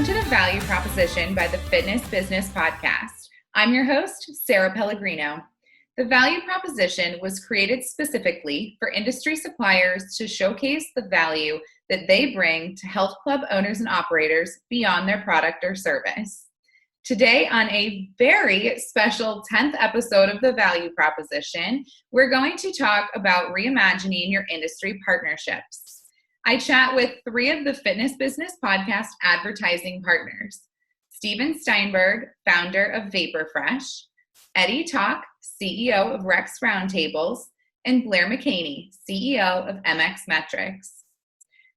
Welcome to the Value Proposition by the Fitness Business Podcast. I'm your host, Sarah Pellegrino. The Value Proposition was created specifically for industry suppliers to showcase the value that they bring to health club owners and operators beyond their product or service. Today, on a very special 10th episode of the Value Proposition, we're going to talk about reimagining your industry partnerships. I chat with three of the Fitness Business Podcast advertising partners: Steinberg, founder of VaporFresh; Tock, CEO of Roundtables; and Blair McHaney, CEO of MXMetrics.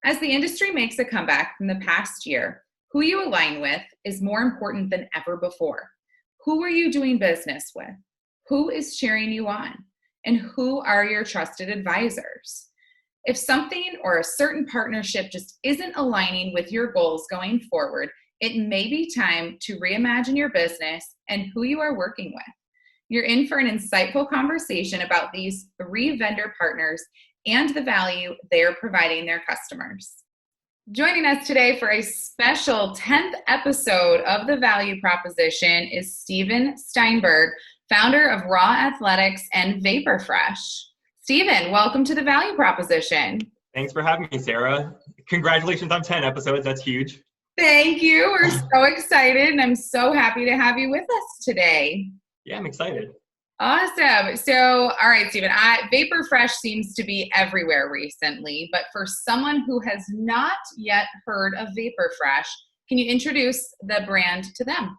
As the industry makes a comeback from the past year, who you align with is more important than ever before. Who are you doing business with? Who is cheering you on? And who are your trusted advisors? If something or a certain partnership just isn't aligning with your goals going forward, it may be time to reimagine your business and who you are working with. You're in for an insightful conversation about these three vendor partners and the value they are providing their customers. Joining us today for a special 10th episode of the Value Proposition is Steinberg, founder of Raw Athletics and VaporFresh. Steven, welcome to the Value Proposition. Thanks for having me, Sarah. Congratulations on 10 episodes. That's huge. Thank you. We're so excited, and I'm so happy to have you with us today. Yeah, I'm excited. Awesome. So, all right, Steven, VaporFresh seems to be everywhere recently, but for someone who has not yet heard of VaporFresh, can you introduce the brand to them?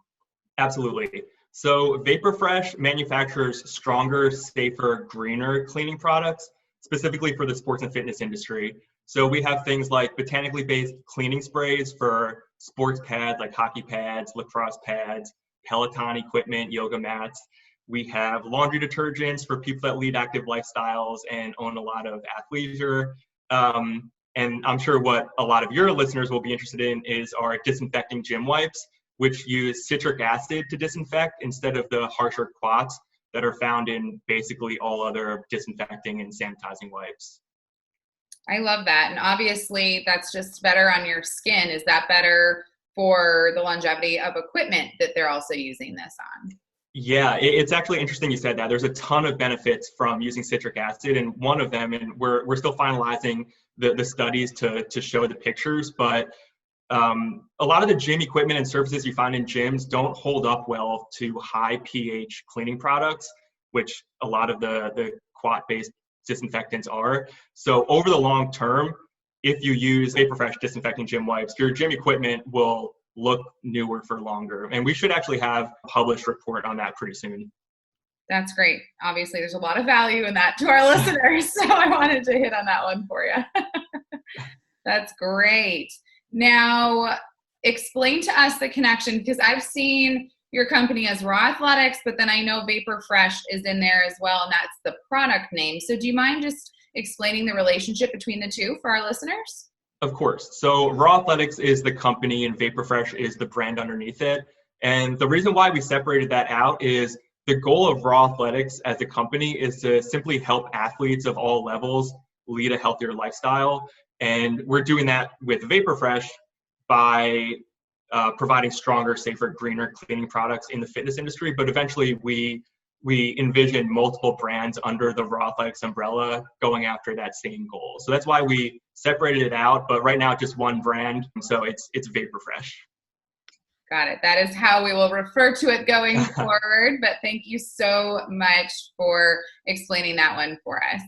Absolutely. So VaporFresh manufactures stronger, safer, greener cleaning products, specifically for the sports and fitness industry. So we have things like botanically based cleaning sprays for sports pads like hockey pads, lacrosse pads, Peloton equipment, yoga mats. We have laundry detergents for people that lead active lifestyles and own a lot of athleisure. And I'm sure what a lot of your listeners will be interested in is our disinfecting gym wipes, which use citric acid to disinfect instead of the harsher quats that are found in basically all other disinfecting and sanitizing wipes. I love that. And obviously that's just better on your skin. Is that better for the longevity of equipment that they're also using this on? Yeah, it's actually interesting you said that. There's a ton of benefits from using citric acid, and one of them, and we're still finalizing the studies to show the pictures, but a lot of the gym equipment and surfaces you find in gyms don't hold up well to high pH cleaning products, which a lot of the quat-based disinfectants are. So over the long term, if you use VaporFresh disinfecting gym wipes, your gym equipment will look newer for longer. And we should actually have a published report on that pretty soon. That's great. Obviously, there's a lot of value in that to our listeners, so I wanted to hit on that one for you. That's great. Now, explain to us the connection, because I've seen your company as Raw Athletics, but then I know VaporFresh is in there as well, and that's the product name. So do you mind just explaining the relationship between the two for our listeners? Of course. So Raw Athletics is the company and VaporFresh is the brand underneath it. And the reason why we separated that out is the goal of Raw Athletics as a company is to simply help athletes of all levels lead a healthier lifestyle. And we're doing that with VaporFresh by providing stronger, safer, greener cleaning products in the fitness industry. But eventually we envision multiple brands under the Raw Athletics umbrella going after that same goal. So that's why we separated it out. But right now, just one brand. So it's VaporFresh. Got it. That is how we will refer to it going forward. But thank you so much for explaining that one for us.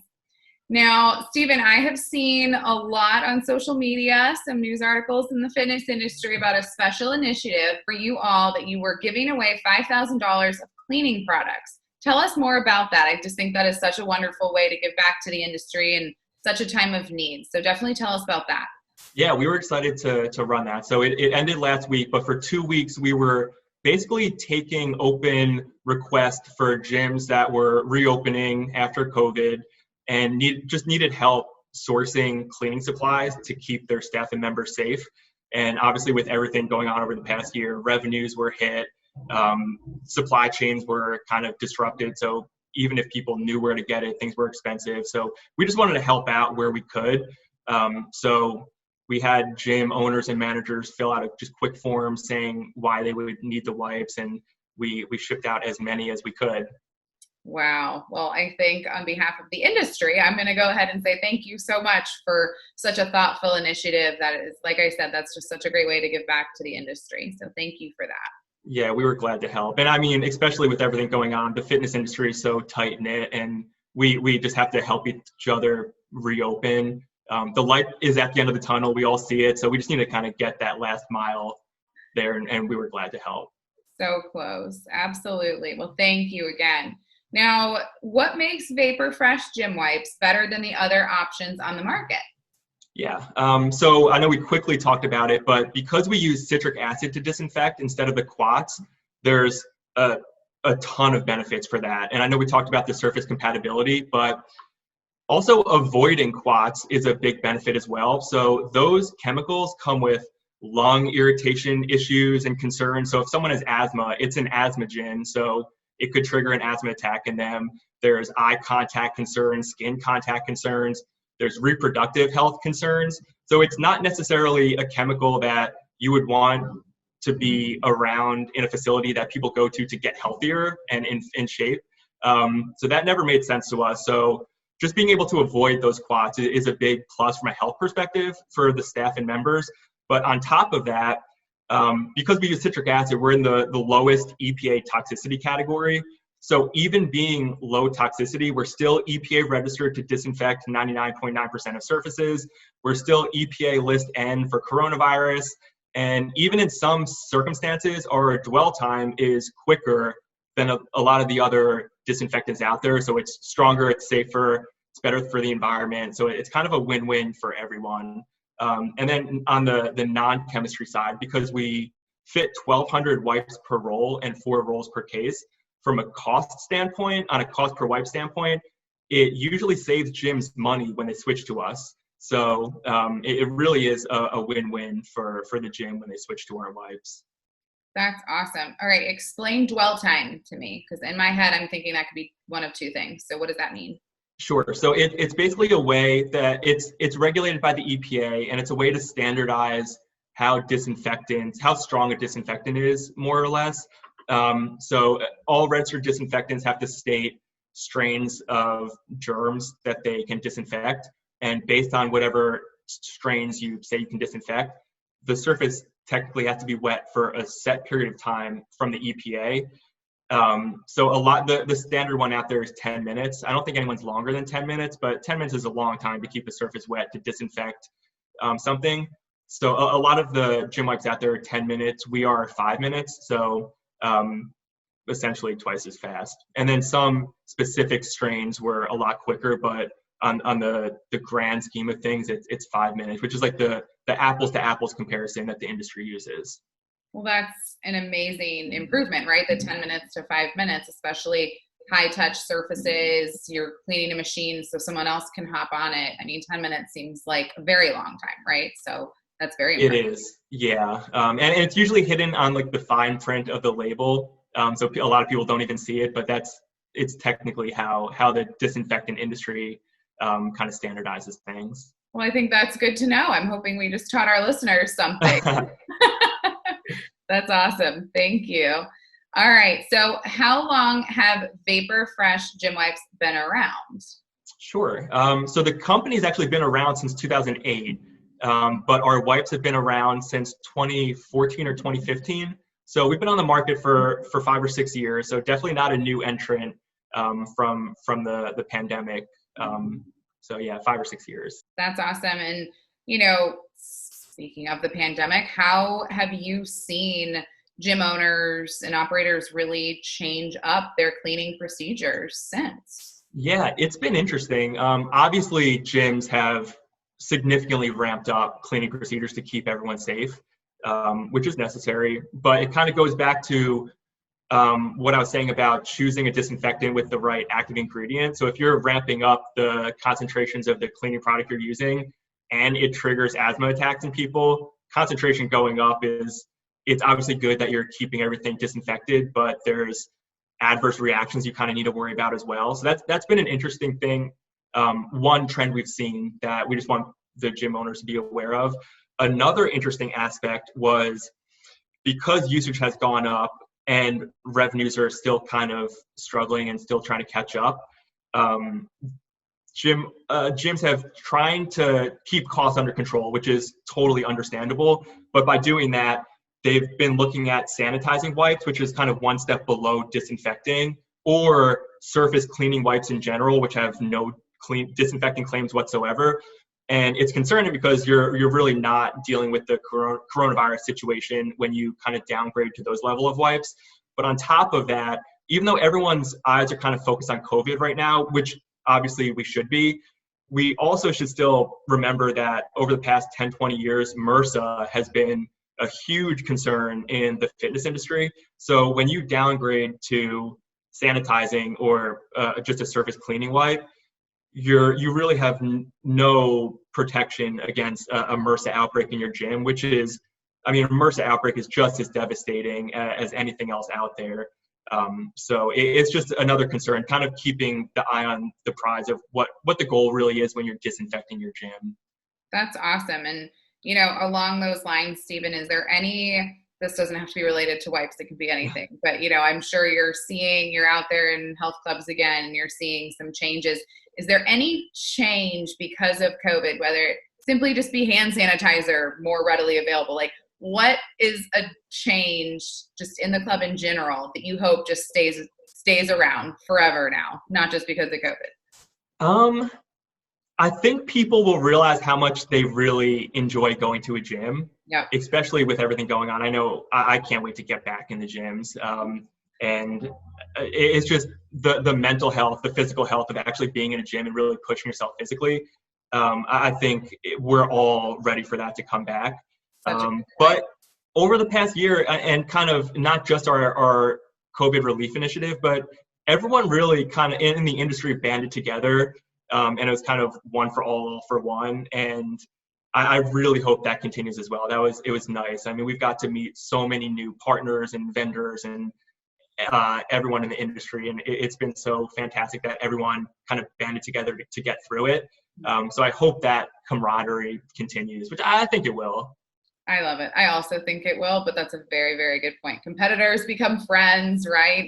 Now, Steven, I have seen a lot on social media, some news articles in the fitness industry about a special initiative for you all that you were giving away $5,000 of cleaning products. Tell us more about that. I just think that is such a wonderful way to give back to the industry in such a time of need. So definitely tell us about that. Yeah, we were excited to run that. So it ended last week, but for 2 weeks, we were basically taking open requests for gyms that were reopening after COVID and just needed help sourcing cleaning supplies to keep their staff and members safe. And obviously with everything going on over the past year, revenues were hit, supply chains were kind of disrupted. So even if people knew where to get it, things were expensive. So we just wanted to help out where we could. So we had gym owners and managers fill out a just quick form saying why they would need the wipes, and we shipped out as many as we could. Wow. Well, I think on behalf of the industry, I'm going to go ahead and say thank you so much for such a thoughtful initiative. That is, like I said, that's just such a great way to give back to the industry. So thank you for that. Yeah, we were glad to help. And I mean, especially with everything going on, the fitness industry is so tight knit, and we just have to help each other reopen. The light is at the end of the tunnel. We all see it. So we just need to kind of get that last mile there, and we were glad to help. So close. Absolutely. Well, thank you again. Now, what makes Vapor Fresh gym wipes better than the other options on the market? Yeah, so I know we quickly talked about it, but because we use citric acid to disinfect instead of the quats, there's a ton of benefits for that. And I know we talked about the surface compatibility, but also avoiding quats is a big benefit as well. So those chemicals come with lung irritation issues and concerns. So if someone has asthma, it's an asthmagen, so it could trigger an asthma attack in them. There's eye contact concerns, skin contact concerns. There's reproductive health concerns. So it's not necessarily a chemical that you would want to be around in a facility that people go to get healthier and in shape. So that never made sense to us. So just being able to avoid those quats is a big plus from a health perspective for the staff and members. But on top of that, because we use citric acid, we're in the lowest EPA toxicity category. So even being low toxicity, we're still EPA registered to disinfect 99.9% of surfaces. We're still EPA list N for coronavirus. And even in some circumstances, our dwell time is quicker than a lot of the other disinfectants out there. So it's stronger, it's safer, it's better for the environment. So it's kind of a win-win for everyone. And then on the non-chemistry side, because we fit 1,200 wipes per roll and 4 rolls per case, from a cost standpoint, on a cost per wipe standpoint, it usually saves gyms money when they switch to us. So it really is a win-win for the gym when they switch to our wipes. That's awesome. All right, explain dwell time to me, because in my head, I'm thinking that could be one of two things. So what does that mean? Sure. So it's basically a way that it's regulated by the EPA, and it's a way to standardize how strong a disinfectant is, more or less. So all registered disinfectants have to state strains of germs that they can disinfect. And based on whatever strains you say you can disinfect, the surface technically has to be wet for a set period of time from the EPA. So the standard one out there is 10 minutes. I don't think anyone's longer than 10 minutes, but 10 minutes is a long time to keep the surface wet to disinfect something. So a lot of the gym wipes out there are 10 minutes. We are 5 minutes. So essentially twice as fast. And then some specific strains were a lot quicker, but on the grand scheme of things, it's 5 minutes, which is like the apples to apples comparison that the industry uses. Well, that's an amazing improvement, right? The 10 minutes to 5 minutes, especially high touch surfaces, you're cleaning a machine so someone else can hop on it. I mean, 10 minutes seems like a very long time, right? So that's very impressive. It is, yeah. And it's usually hidden on like the fine print of the label. So a lot of people don't even see it, but it's technically how the disinfectant industry kind of standardizes things. Well, I think that's good to know. I'm hoping we just taught our listeners something. That's awesome. Thank you. All right. So how long have Vapor Fresh gym wipes been around? Sure. So the company's actually been around since 2008, but our wipes have been around since 2014 or 2015. So we've been on the market for 5 or 6 years. So definitely not a new entrant from the pandemic. So yeah, 5 or 6 years. That's awesome. And, speaking of the pandemic, how have you seen gym owners and operators really change up their cleaning procedures since? Yeah, it's been interesting. Obviously, gyms have significantly ramped up cleaning procedures to keep everyone safe, which is necessary. But it kind of goes back to what I was saying about choosing a disinfectant with the right active ingredient. So if you're ramping up the concentrations of the cleaning product you're using and it triggers asthma attacks in people, concentration going up it's obviously good that you're keeping everything disinfected, but there's adverse reactions you kind of need to worry about as well. So that's been an interesting thing. One trend we've seen that we just want the gym owners to be aware of. Another interesting aspect was because usage has gone up and revenues are still kind of struggling and still trying to catch up. Gyms have trying to keep costs under control, which is totally understandable. But by doing that, they've been looking at sanitizing wipes, which is kind of one step below disinfecting, or surface cleaning wipes in general, which have no disinfecting claims whatsoever. And it's concerning because you're really not dealing with the coronavirus situation when you kind of downgrade to those level of wipes. But on top of that, even though everyone's eyes are kind of focused on COVID right now, which obviously we should be, we also should still remember that over the past 10, 20 years, MRSA has been a huge concern in the fitness industry. So when you downgrade to sanitizing or just a surface cleaning wipe, you really have no protection against a MRSA outbreak in your gym, which is, I mean, a MRSA outbreak is just as devastating as anything else out there. So it's just another concern, kind of keeping the eye on the prize of what the goal really is when you're disinfecting your gym. That's awesome. And, along those lines, Stephen, is there this doesn't have to be related to wipes, it could be anything, but, I'm sure you're out there in health clubs again, and you're seeing some changes. Is there any change because of COVID, whether it simply just be hand sanitizer more readily available? Like, what is a change just in the club in general that you hope just stays around forever now, not just because of COVID? I think people will realize how much they really enjoy going to a gym, especially with everything going on. I know I can't wait to get back in the gyms. And it's just the mental health, the physical health of actually being in a gym and really pushing yourself physically. I think we're all ready for that to come back. But over the past year, and kind of not just our COVID relief initiative, but everyone really kind of in the industry banded together. And it was kind of one for all for one. And I really hope that continues as well. It was nice. I mean, we've got to meet so many new partners and vendors and everyone in the industry. And it's been so fantastic that everyone kind of banded together to get through it. So I hope that camaraderie continues, which I think it will. I love it. I also think it will, but that's a very, very good point. Competitors become friends, right?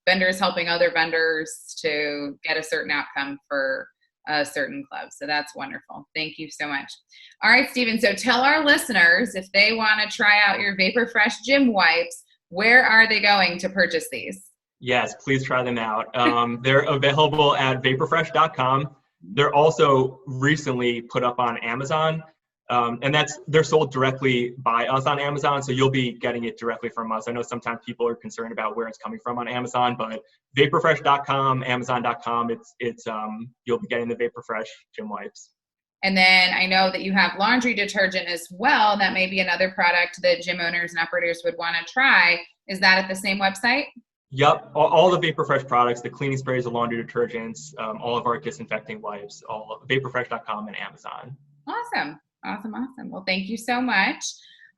Vendors helping other vendors to get a certain outcome for a certain club. So that's wonderful. Thank you so much. All right, Stephen. So tell our listeners, if they want to try out your VaporFresh gym wipes, where are they going to purchase these? Yes, please try them out. They're available at vaporfresh.com. They're also recently put up on Amazon. And they're sold directly by us on Amazon, so you'll be getting it directly from us. I know sometimes people are concerned about where it's coming from on Amazon, but vaporfresh.com, amazon.com, it's you'll be getting the VaporFresh gym wipes. And then I know that you have laundry detergent as well. That may be another product that gym owners and operators would want to try. Is that at the same website? Yep, all the VaporFresh products, the cleaning sprays, the laundry detergents, all of our disinfecting wipes, all vaporfresh.com and Amazon. Awesome. Well, thank you so much.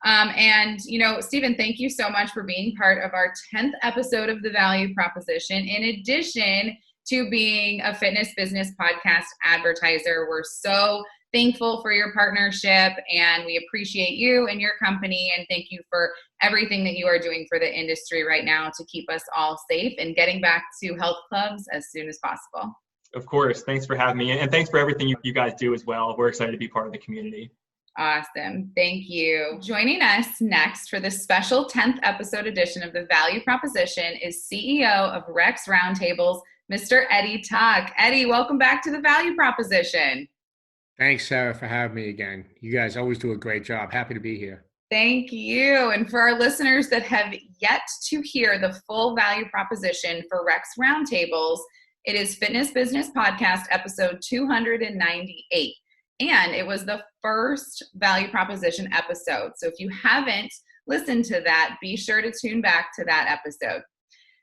And, Stephen, thank you so much for being part of our 10th episode of The Value Proposition. In addition to being a fitness business podcast advertiser, we're so thankful for your partnership, and we appreciate you and your company, and thank you for everything that you are doing for the industry right now to keep us all safe and getting back to health clubs as soon as possible. Of course. Thanks for having me. And thanks for everything you guys do as well. We're excited to be part of the community. Awesome. Thank you. Joining us next for this special 10th episode edition of The Value Proposition is CEO of Rex Roundtables, Mr. Eddie Tock. Eddie, welcome back to The Value Proposition. Thanks, Sarah, for having me again. You guys always do a great job. Happy to be here. Thank you. And for our listeners that have yet to hear the full value proposition for Rex Roundtables, it is Fitness Business Podcast episode 298. And it was the first value proposition episode. So if you haven't listened to that, be sure to tune back to that episode.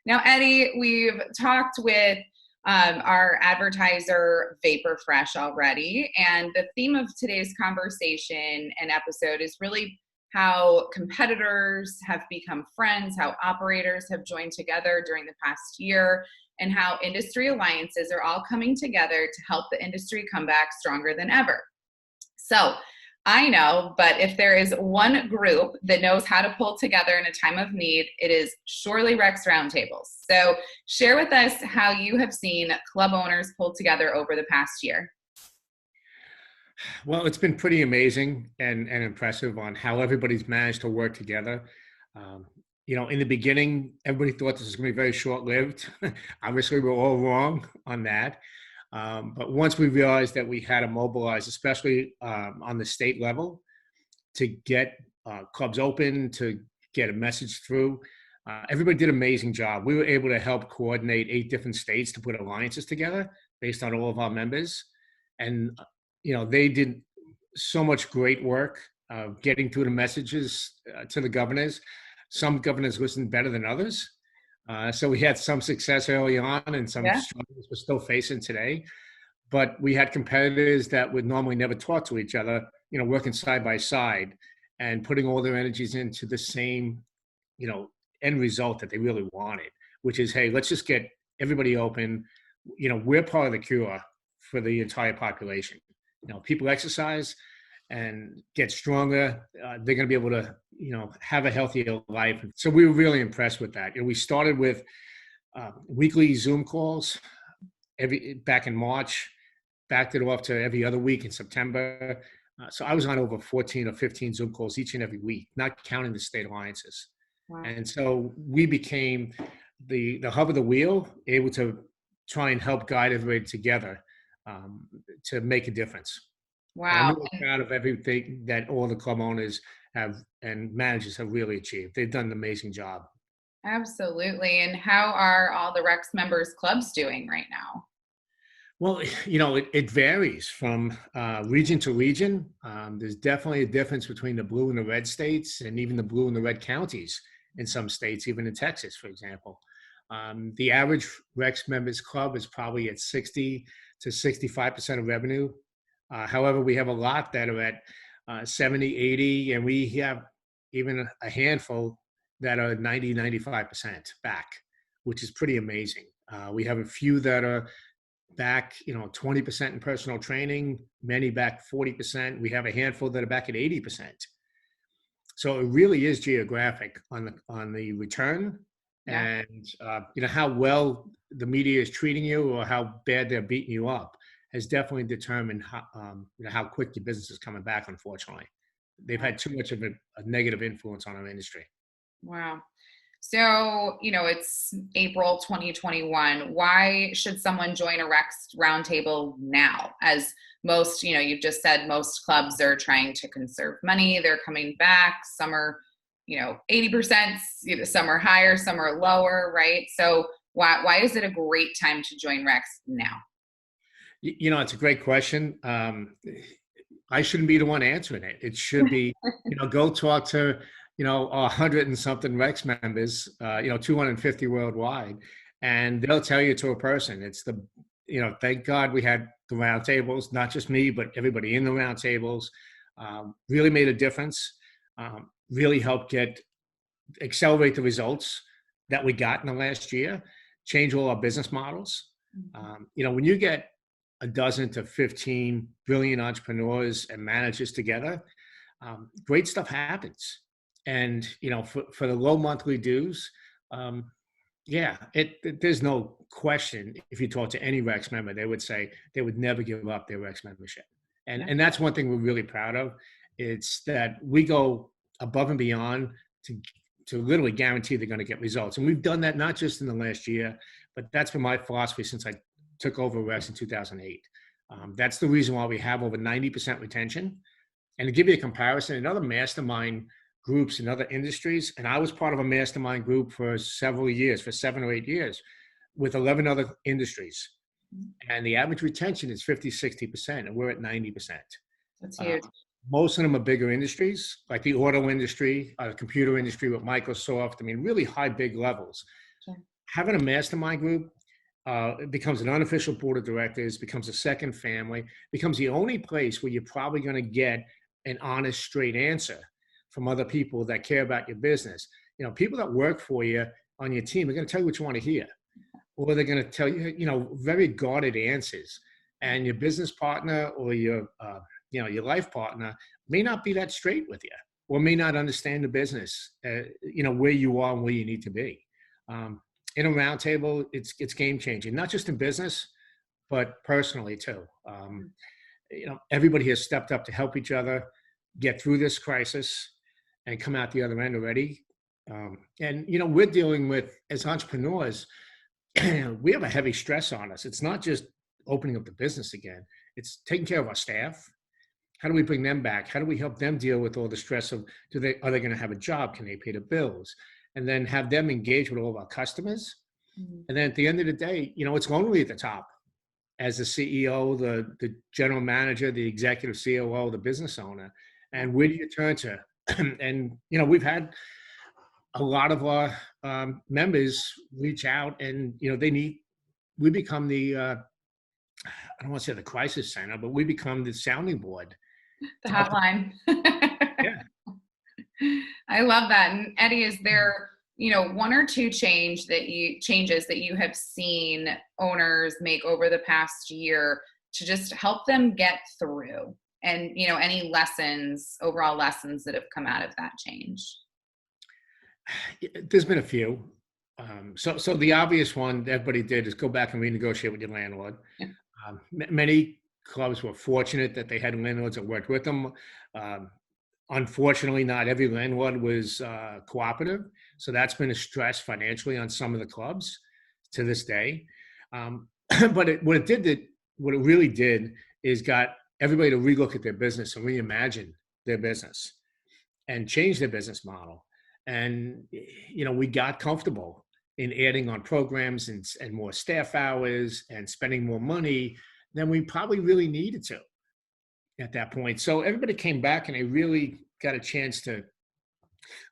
Now, Eddie, we've talked with our advertiser VaporFresh already. And the theme of today's conversation and episode is really how competitors have become friends, how operators have joined together during the past year, and how industry alliances are all coming together to help the industry come back stronger than ever. So I know, but if there is one group that knows how to pull together in a time of need, it is surely Rex Roundtables. So share with us how you have seen club owners pull together over the past year. Well, it's been pretty amazing and impressive on how everybody's managed to work together. Um, in the beginning, everybody thought this was going to be very short-lived. Obviously, we're all wrong on that. But once we realized that we had to mobilize, especially on the state level, to get clubs open, to get a message through, everybody did an amazing job. We were able to help coordinate 8 different states to put alliances together based on all of our members. And, they did so much great work getting through the messages to the governors. Some governors listened better than others. So we had some success early on and some struggles we're still facing today. But we had competitors that would normally never talk to each other, working side by side and putting all their energies into the same, end result that they really wanted, which is, hey, let's just get everybody open. We're part of the cure for the entire population. People exercise and get stronger. They're going to be able to, have a healthier life. So we were really impressed with that. We started with weekly Zoom calls back in March, backed it off to every other week in September. So I was on over 14 or 15 Zoom calls each and every week, not counting the state alliances. Wow. And so we became the hub of the wheel, able to try and help guide everybody together to make a difference. Wow. And I'm really proud of everything that all the club owners have and managers have really achieved. They've done an amazing job. Absolutely. And how are all the Rex members clubs doing right now? Well, it varies from region to region. There's definitely a difference between the blue and the red states and even the blue and the red counties in some states, even in Texas, for example. The average Rex members club is probably at 60 to 65% of revenue. However, we have a lot that are at 70, 80, and we have even a handful that are 90, 95% back, which is pretty amazing. We have a few that are back, 20% in personal training, many back 40%. We have a handful that are back at 80%. So it really is geographic on the return. Yeah. And, how well the media is treating you or how bad they're beating you up has definitely determined how quick your business is coming back, unfortunately. They've had too much of a negative influence on our industry. Wow. So, it's April 2021. Why should someone join a Rex Roundtable now? As most, you've just said most clubs are trying to conserve money. They're coming back. Some are, 80%, some are higher, some are lower, right? So why is it a great time to join Rex now? It's a great question. I shouldn't be the one answering it. It should be, go talk to, 100 and something Rex members, 250 worldwide, and they'll tell you to a person. It's thank God we had the roundtables, not just me, but everybody in the roundtables, really made a difference, really helped accelerate the results that we got in the last year, change all our business models. When you get a dozen to 15 brilliant entrepreneurs and managers together, great stuff happens. And, for the low monthly dues, there's no question. If you talk to any Rex member, they would say they would never give up their Rex membership. And that's one thing we're really proud of. It's that we go above and beyond to literally guarantee they're going to get results. And we've done that not just in the last year, but that's been my philosophy since I took over Rex in 2008. That's the reason why we have over 90% retention. And to give you a comparison, in other mastermind groups in other industries, and I was part of a mastermind group for several years, for 7 or 8 years, with 11 other industries. And the average retention is 50, 60%, and we're at 90%. That's huge. Most of them are bigger industries, like the auto industry, the computer industry with Microsoft. I mean, really high, big levels. Sure. Having a mastermind group, it becomes an unofficial board of directors, becomes a second family, becomes the only place where you're probably going to get an honest, straight answer from other people that care about your business. People that work for you on your team are going to tell you what you want to hear, or they're going to tell you, very guarded answers. And your business partner or your your life partner may not be that straight with you, or may not understand the business, where you are and where you need to be. In a roundtable, it's game changing, not just in business, but personally too. Everybody has stepped up to help each other get through this crisis and come out the other end already. We're dealing with, as entrepreneurs, we have a heavy stress on us. It's not just opening up the business again. It's taking care of our staff. How do we bring them back? How do we help them deal with all the stress of, are they going to have a job? Can they pay the bills? And then have them engage with all of our customers. Mm-hmm. And then at the end of the day, it's lonely at the top as the CEO, the general manager, the executive COO, the business owner. And where do you turn to? And, we've had a lot of our members reach out and, we become the, I don't want to say the crisis center, but we become the sounding board. The hotline. Yeah. I love that. And Eddie, is there, one or two changes that you have seen owners make over the past year to just help them get through? And, any overall lessons that have come out of that change? There's been a few. So the obvious one that everybody did is go back and renegotiate with your landlord. Yeah. Many clubs were fortunate that they had landlords that worked with them. Unfortunately, not every landlord was cooperative. So that's been a stress financially on some of the clubs to this day. But what it really did is got everybody to relook at their business and reimagine their business and change their business model. And, we got comfortable in adding on programs and more staff hours and spending more money than we probably really needed to at that point. So everybody came back and they really got a chance to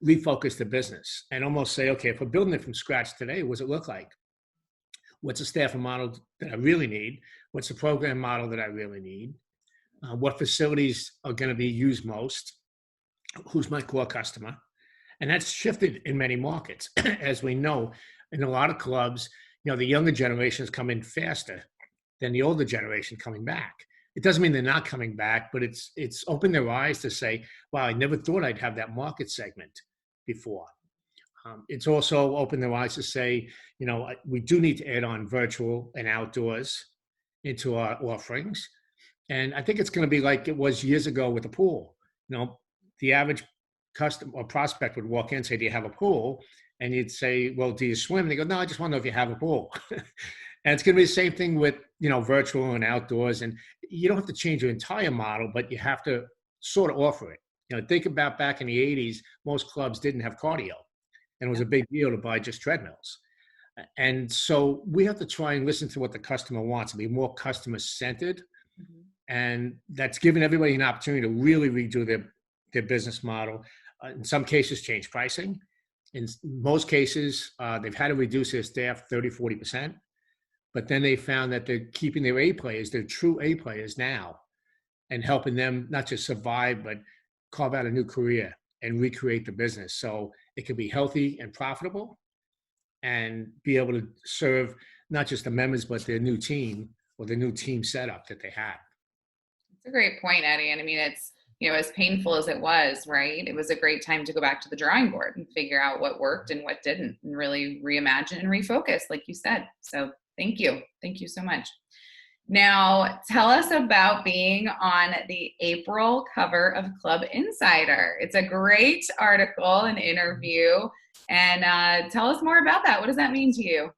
refocus the business and almost say, okay, if we're building it from scratch today, what does it look like? What's the staffing model that I really need? What's the program model that I really need? What facilities are going to be used most? Who's my core customer? And that's shifted in many markets. As we know, in a lot of clubs, the younger generations come in faster than the older generation coming back. It doesn't mean they're not coming back, but it's opened their eyes to say, wow, I never thought I'd have that market segment before. It's also opened their eyes to say, we do need to add on virtual and outdoors into our offerings. And I think it's going to be like it was years ago with the pool. The average customer or prospect would walk in and say, do you have a pool? And you'd say, well, do you swim? And they go, no, I just want to know if you have a pool. And it's going to be the same thing with, virtual and outdoors. And you don't have to change your entire model, but you have to sort of offer it. Think about back in the 80s, most clubs didn't have cardio. And it was a big deal to buy just treadmills. And so we have to try and listen to what the customer wants and be more customer-centered. Mm-hmm. And that's given everybody an opportunity to really redo their business model. In some cases, change pricing. In most cases, they've had to reduce their staff 30, 40%. But then they found that they're keeping their A players, their true A players now, and helping them not just survive, but carve out a new career and recreate the business. So it can be healthy and profitable and be able to serve not just the members, but their new team or the new team setup that they have. It's a great point, Eddie. And I mean, it's, as painful as it was, right? It was a great time to go back to the drawing board and figure out what worked and what didn't and really reimagine and refocus, like you said. So thank you. Thank you so much. Now, tell us about being on the April cover of Club Insider. It's a great article and interview. And tell us more about that. What does that mean to you?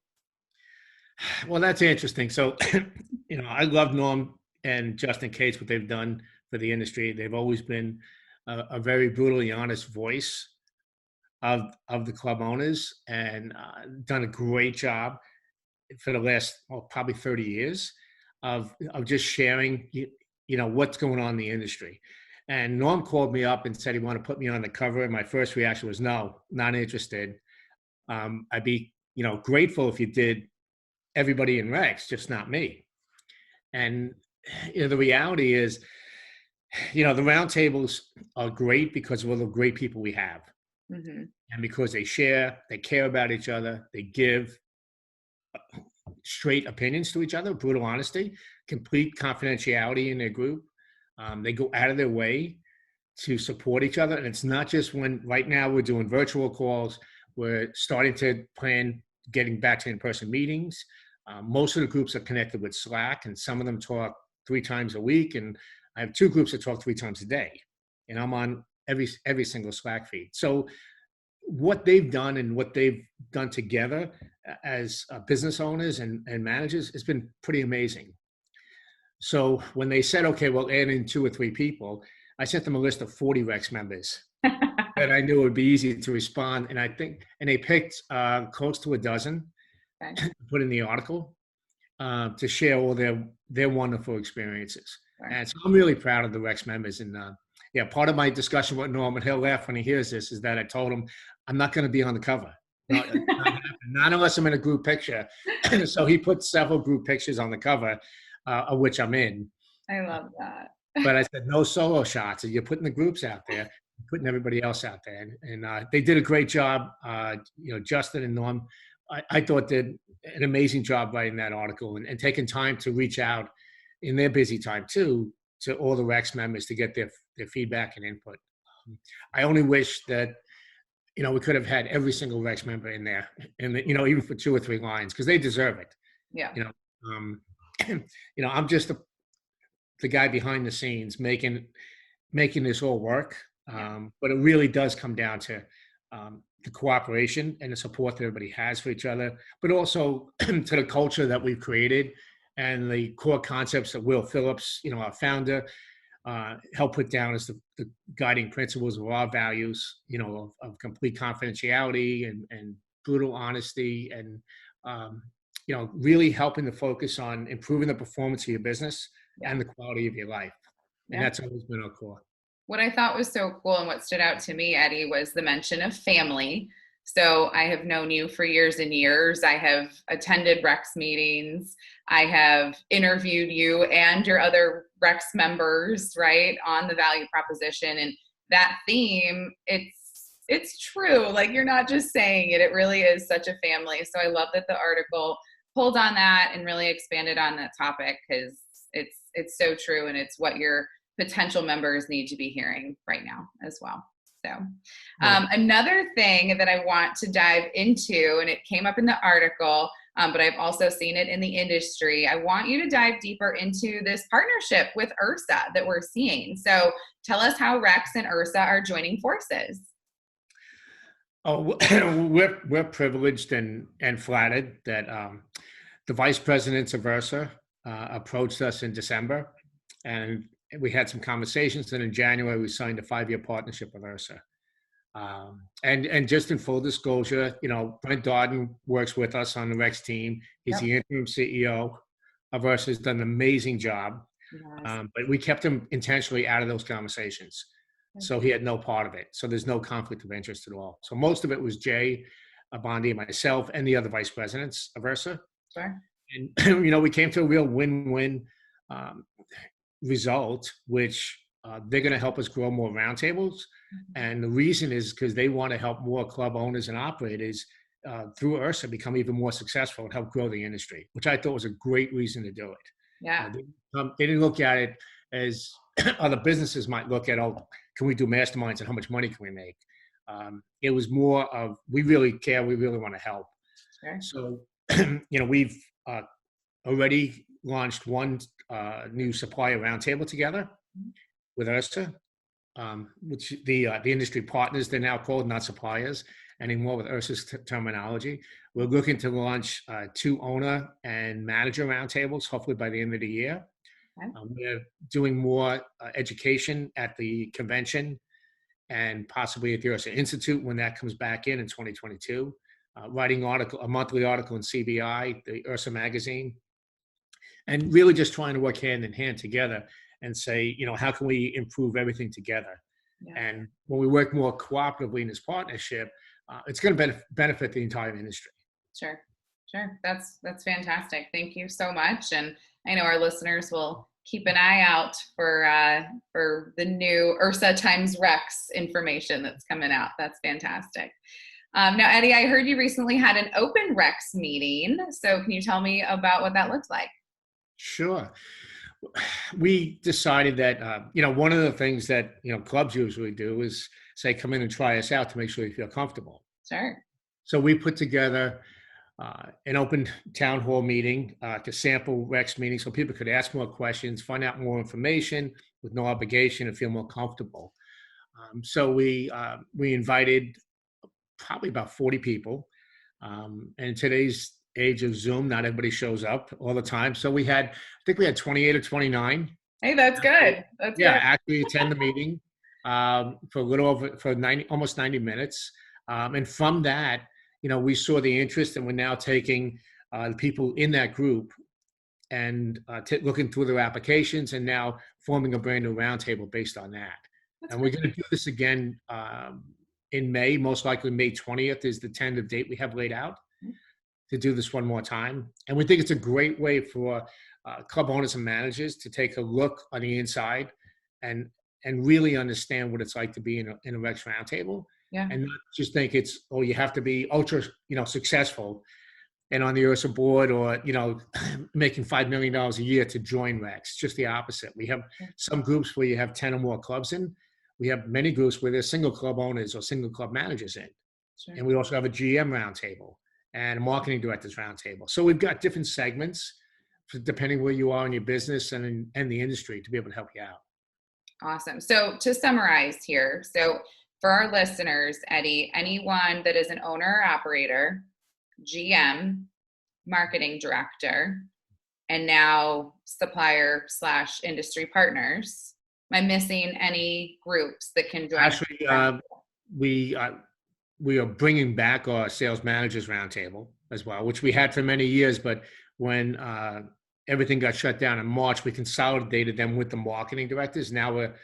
Well, that's interesting. So, I love Norm and Justin Cates, what they've done for the industry. They've always been a very brutally honest voice of the club owners and done a great job for the last probably 30 years of just sharing what's going on in the industry. And Norm called me up and said he wanted to put me on the cover, and my first reaction was no, not interested. I'd be grateful if you did everybody in Rex, just not me. And the reality is, the roundtables are great because of all the great people we have. Mm-hmm. And because they share, they care about each other, they give straight opinions to each other, brutal honesty, complete confidentiality in their group. They go out of their way to support each other. And it's not just when, right now we're doing virtual calls, we're starting to plan getting back to in-person meetings. Most of the groups are connected with Slack, and some of them talk 3 times a week. And I have 2 groups that talk 3 times a day, and I'm on every single Slack feed. So what they've done and what they've done together as business owners and managers has been pretty amazing. So when they said, okay, we'll add in 2 or 3 people, I sent them a list of 40 Rex members that I knew would be easy to respond. And they picked close to a dozen to put in the article to share all their wonderful experiences. Right. And so I'm really proud of the Rex members. And yeah, part of my discussion with Norman, he'll laugh when he hears this, is that I told him I'm not going to be on the cover. Not unless I'm in a group picture. So he put several group pictures on the cover, of which I'm in. I love that. But I said, no solo shots. You're putting the groups out there, putting everybody else out there. And they did a great job. Justin and Norm, I thought did an amazing job writing that article and taking time to reach out in their busy time too, to all the Rex members to get their feedback and input. I only wish that, we could have had every single Rex member in there, and even for 2 or 3 lines, because they deserve it. Yeah. I'm just the guy behind the scenes making this all work. But it really does come down to the cooperation and the support that everybody has for each other, but also to the culture that we've created and the core concepts that Will Phillips, our founder, helped put down as the guiding principles of our values, of complete confidentiality and brutal honesty, and really helping to focus on improving the performance of your business and the quality of your life. And that's always been our core. What I thought was so cool and what stood out to me, Eddie, was the mention of family. So I have known you for years and years. I have attended Rex meetings. I have interviewed you and your other Rex members, right, on the value proposition. And that theme, it's true. Like, you're not just saying it. It really is such a family. So I love that the article pulled on that and really expanded on that topic, because it's so true, and it's what your potential members need to be hearing right now as well. So another thing that I want to dive into, and it came up in the article, but I've also seen it in the industry. I want you to dive deeper into this partnership with URSA that we're seeing. So tell us how Rex and URSA are joining forces. Oh, we're privileged and flattered that the vice presidents of URSA approached us in December, and we had some conversations, and in January we signed a 5-year partnership with URSA. And just in full disclosure, Brent Darden works with us on the Rex team. He's the interim CEO of URSA. Has done an amazing job, but we kept him intentionally out of those conversations, so he had no part of it. So there's no conflict of interest at all. So most of it was Jay Bondi, myself, and the other vice presidents of URSA. Sure. And we came to a real win-win result, which they're going to help us grow more roundtables. And the reason is because they want to help more club owners and operators through URSA become even more successful and help grow the industry, which I thought was a great reason to do it. Yeah. They didn't look at it as other businesses might look at, can we do masterminds and how much money can we make? It was more of, we really care, we really want to help. Sure. So, we've already launched one new supplier roundtable together with URSA, which the industry partners, they're now called, not suppliers anymore with URSA's terminology. We're looking to launch 2 owner and manager roundtables, hopefully by the end of the year. Okay. We're doing more education at the convention and possibly at the URSA Institute when that comes back in 2022. Writing a monthly article in CBI, the URSA magazine, and really just trying to work hand in hand together and say, how can we improve everything together? Yeah. And when we work more cooperatively in this partnership, it's going to benefit the entire industry. Sure. That's fantastic. Thank you so much. And I know our listeners will keep an eye out for the new URSA times Rex information that's coming out. That's fantastic. Now, Eddie, I heard you recently had an open Rex meeting. So can you tell me about what that looked like? Sure. we decided that, one of the things that, clubs usually do is say, come in and try us out to make sure you feel comfortable. Sure. So we put together an open town hall meeting to sample Rex meetings so people could ask more questions, find out more information with no obligation and feel more comfortable. So we invited probably about 40 people. And in today's age of Zoom, not everybody shows up all the time. So I think we had 28 or 29. Hey, that's good. That's good. Actually attend the meeting for a little over, for almost 90 minutes. And from that, we saw the interest, and we're now taking the people in that group and looking through their applications and now forming a brand new roundtable based on that. That's and we're going to do this again in May, most likely May 20th is the tentative date we have laid out to do this one more time. And we think it's a great way for club owners and managers to take a look on the inside and really understand what it's like to be in a Rex roundtable. Yeah. And not just think you have to be ultra, successful and on the URSA board or, making $5 million a year to join Rex. Just the opposite. We have some groups where you have 10 or more clubs in. We have many groups where there's single club owners or single club managers in. Sure. And we also have a GM roundtable and a marketing directors roundtable. So we've got different segments depending where you are in your business and the industry to be able to help you out. Awesome. So to summarize here, for our listeners, Eddie, anyone that is an owner or operator, GM, marketing director, and now supplier / industry partners, am I missing any groups that can join? Actually, we are bringing back our sales managers roundtable as well, which we had for many years, but when everything got shut down in March, we consolidated them with the marketing directors. Now we're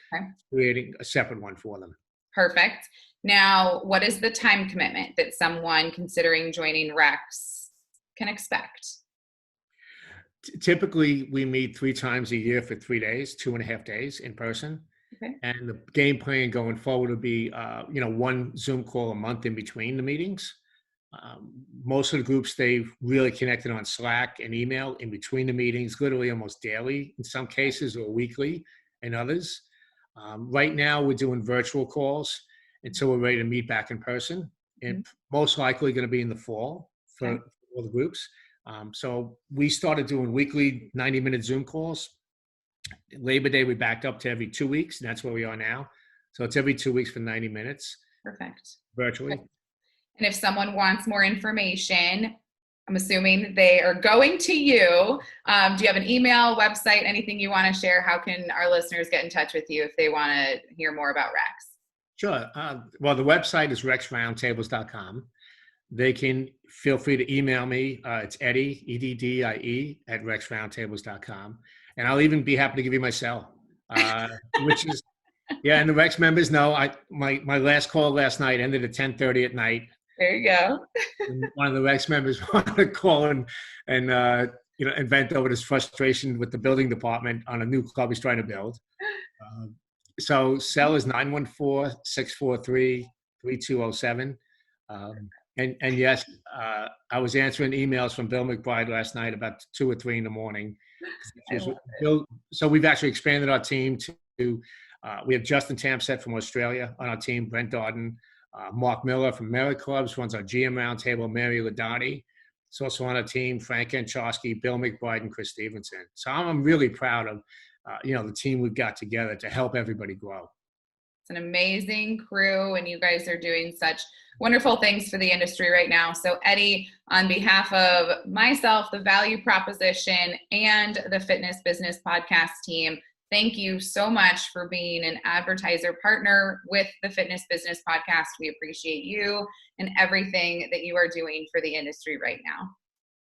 creating a separate one for them. Perfect. Now, what is the time commitment that someone considering joining Rex can expect? Typically, we meet 3 times a year for 3 days, 2.5 days in person. Okay. And the game plan going forward would be, one Zoom call a month in between the meetings. Most of the groups, they've really connected on Slack and email in between the meetings, literally almost daily in some cases, or weekly in others. Right now, we're doing virtual calls until we're ready to meet back in person, and most likely going to be in the fall for all the groups. So we started doing weekly 90-minute Zoom calls. Labor Day, we backed up to every 2 weeks, and that's where we are now. So it's every 2 weeks for 90 minutes. Perfect. Virtually. Okay. And if someone wants more information, I'm assuming they are going to you. Do you have an email, website, anything you want to share? How can our listeners get in touch with you if they want to hear more about Rex? Sure. Well, the website is rexroundtables.com. They can feel free to email me. It's Eddie, EDDIE, at rexroundtables.com. And I'll even be happy to give you my cell, which is, and the Rex members know my last call last night ended at 10:30 at night. There you go. One of the Rex members wanted to call and vent over his frustration with the building department on a new club he's trying to build. So cell is 914-643-3207. And yes, I was answering emails from Bill McBride last night about 2 or 3 in the morning. So we've actually expanded our team to, we have Justin Tamset from Australia on our team, Brent Darden, Mark Miller from Merit Clubs runs our GM roundtable, Mary Ladani. It's also on our team, Frank Anchowski, Bill McBride, and Chris Stevenson. So I'm really proud of, the team we've got together to help everybody grow. It's an amazing crew, and you guys are doing such wonderful things for the industry right now. So Eddie, on behalf of myself, the Value Proposition, and the Fitness Business Podcast team, thank you so much for being an advertiser partner with the Fitness Business Podcast. We appreciate you and everything that you are doing for the industry right now.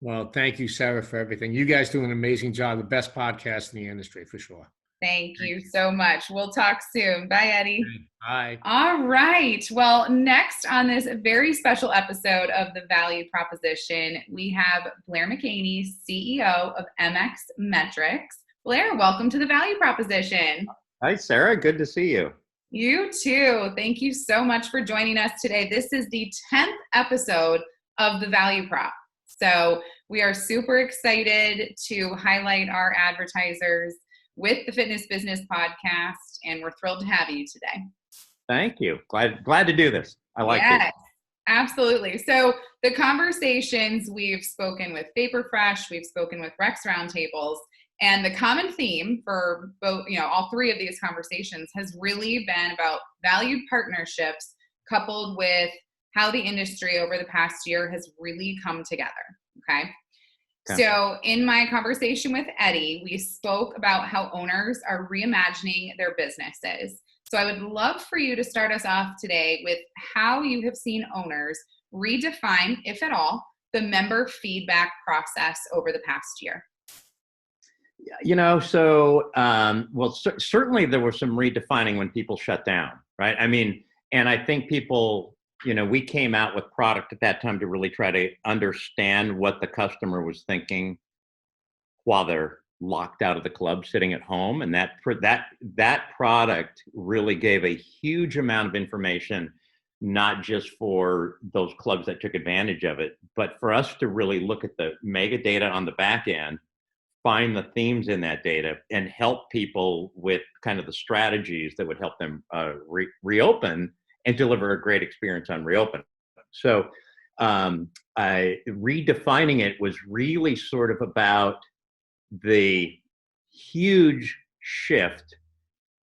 Well, thank you, Sarah, for everything. You guys do an amazing job. The best podcast in the industry, for sure. Thank you so much. We'll talk soon. Bye, Eddie. Bye. All right. Well, next on this very special episode of The Value Proposition, we have Blair McHaney, CEO of MXMetrics. Blair, welcome to The Value Proposition. Hi, Sarah. Good to see you. You too. Thank you so much for joining us today. This is the 10th episode of The Value Prop. So we are super excited to highlight our advertisers with the Fitness Business Podcast, and we're thrilled to have you today. Thank you. Glad to do this. I like this. Yes, absolutely. So the conversations, we've spoken with Vapor Fresh, we've spoken with Rex Roundtables, and the common theme for both, all three of these conversations has really been about valued partnerships coupled with how the industry over the past year has really come together. Okay. So in my conversation with Eddie, we spoke about how owners are reimagining their businesses. So I would love for you to start us off today with how you have seen owners redefine, if at all, the member feedback process over the past year. Certainly there was some redefining when people shut down, right? I mean, and I think people, we came out with product at that time to really try to understand what the customer was thinking while they're locked out of the club sitting at home. And that product really gave a huge amount of information, not just for those clubs that took advantage of it, but for us to really look at the mega data on the back end, find the themes in that data, and help people with kind of the strategies that would help them reopen and deliver a great experience on reopening. So redefining it was really sort of about the huge shift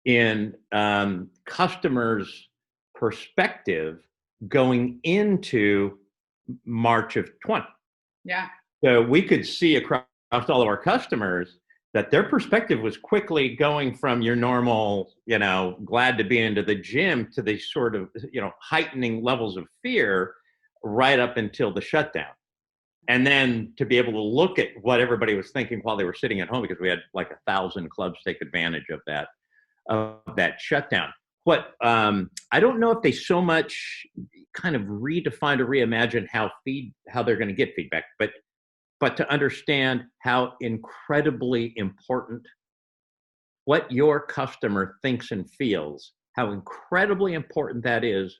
in customers' perspective going into March of 20. Yeah. So we could see across all of our customers that their perspective was quickly going from your normal, glad to be into the gym to these sort of, heightening levels of fear right up until the shutdown. And then to be able to look at what everybody was thinking while they were sitting at home, because we had like 1,000 clubs take advantage of that shutdown. What I don't know if they so much kind of redefined or reimagined how they're going to get feedback, but to understand how incredibly important what your customer thinks and feels, how incredibly important that is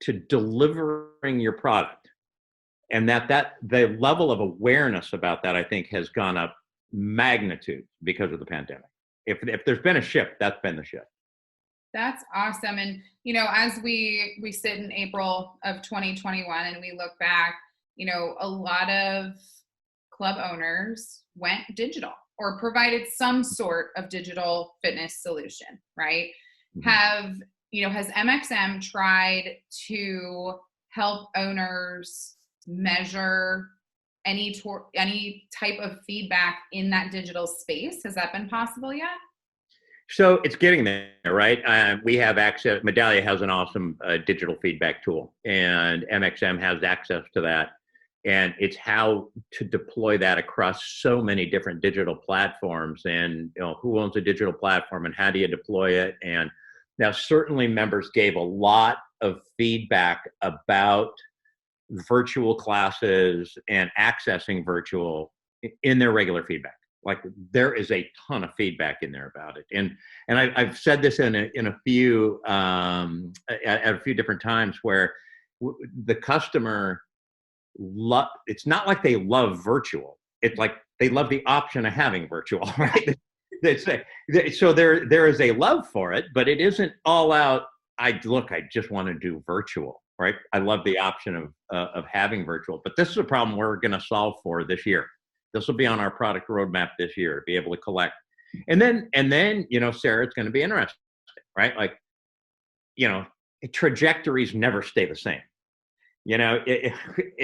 to delivering your product. And that the level of awareness about that, I think, has gone up magnitude because of the pandemic. If there's been a shift, that's been the shift. That's awesome. And, as we sit in April of 2021 and we look back, a lot of club owners went digital or provided some sort of digital fitness solution, right? Mm-hmm. Has MXM tried to help owners measure any type of feedback in that digital space? Has that been possible yet? So it's getting there, right? We have access. Medallia has an awesome digital feedback tool, and MXM has access to that. And it's how to deploy that across so many different digital platforms, and who owns a digital platform and how do you deploy it? And now certainly members gave a lot of feedback about virtual classes and accessing virtual in their regular feedback. Like there is a ton of feedback in there about it. And I've said this in a few at a few different times where the customer it's not like they love virtual. It's like they love the option of having virtual, right? So there is a love for it, but it isn't all out. I just want to do virtual, right? I love the option of having virtual, but this is a problem we're going to solve for this year. This will be on our product roadmap this year to be able to collect, and then Sarah, it's going to be interesting, right? Like, trajectories never stay the same.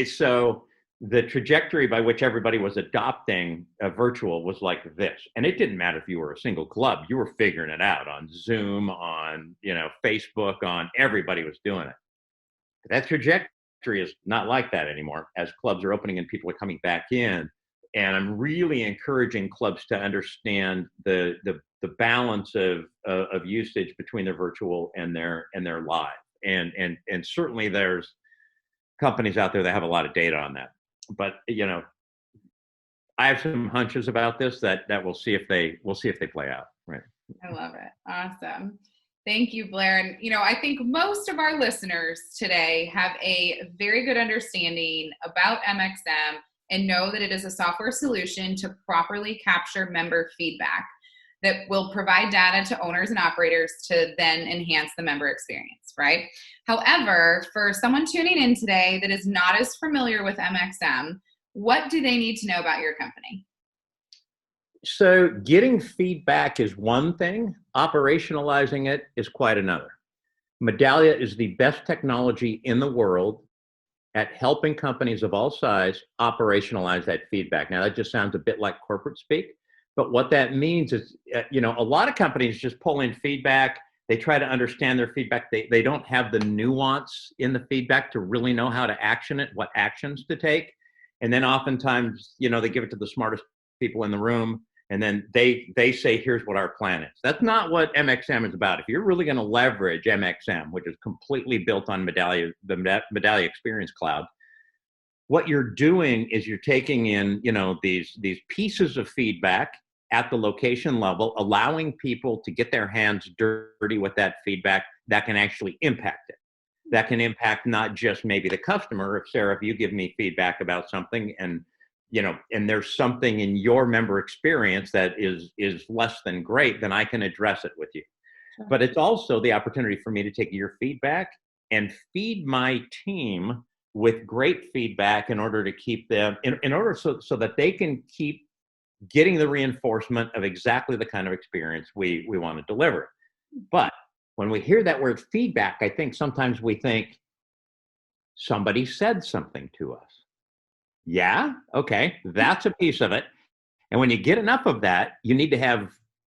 So the trajectory by which everybody was adopting virtual was like this. And it didn't matter if you were a single club, you were figuring it out on Zoom, on, Facebook, on everybody was doing it. But that trajectory is not like that anymore as clubs are opening and people are coming back in. And I'm really encouraging clubs to understand the balance of usage between their virtual and their live. And certainly there's companies out there that have a lot of data on that. But I have some hunches about this that we'll see if they play out. Right. I love it. Awesome. Thank you, Blair. And I think most of our listeners today have a very good understanding about MXM and know that it is a software solution to properly capture member feedback. that will provide data to owners and operators to then enhance the member experience, right? However, for someone tuning in today that is not as familiar with MXM, what do they need to know about your company? So getting feedback is one thing, operationalizing it is quite another. Medallia is the best technology in the world at helping companies of all size operationalize that feedback. Now, that just sounds a bit like corporate speak, but what that means is, a lot of companies just pull in feedback. They try to understand their feedback. They don't have the nuance in the feedback to really know how to action it, what actions to take. And then oftentimes, they give it to the smartest people in the room, and then they say, here's what our plan is. That's not what MXM is about. If you're really going to leverage MXM, which is completely built on Medallia, the Medallia Experience Cloud, what you're doing is you're taking in, these pieces of feedback at the location level, allowing people to get their hands dirty with that feedback that can actually impact it. That can impact not just maybe the customer. If Sarah, if you give me feedback about something and there's something in your member experience that is less than great, then I can address it with you. Sure. But it's also the opportunity for me to take your feedback and feed my team with great feedback in order to keep them, in order so that they can keep getting the reinforcement of exactly the kind of experience we want to deliver. But when we hear that word feedback, I think sometimes we think somebody said something to us. Yeah, okay, that's a piece of it. And when you get enough of that, you need to have